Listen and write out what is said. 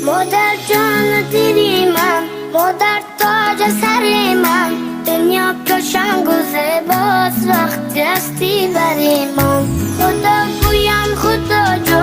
مادر جان دیری من، مادر تاج سر من، دنیا روشن و زیباست وقتی هستی بری من. خدا گویم خدا جان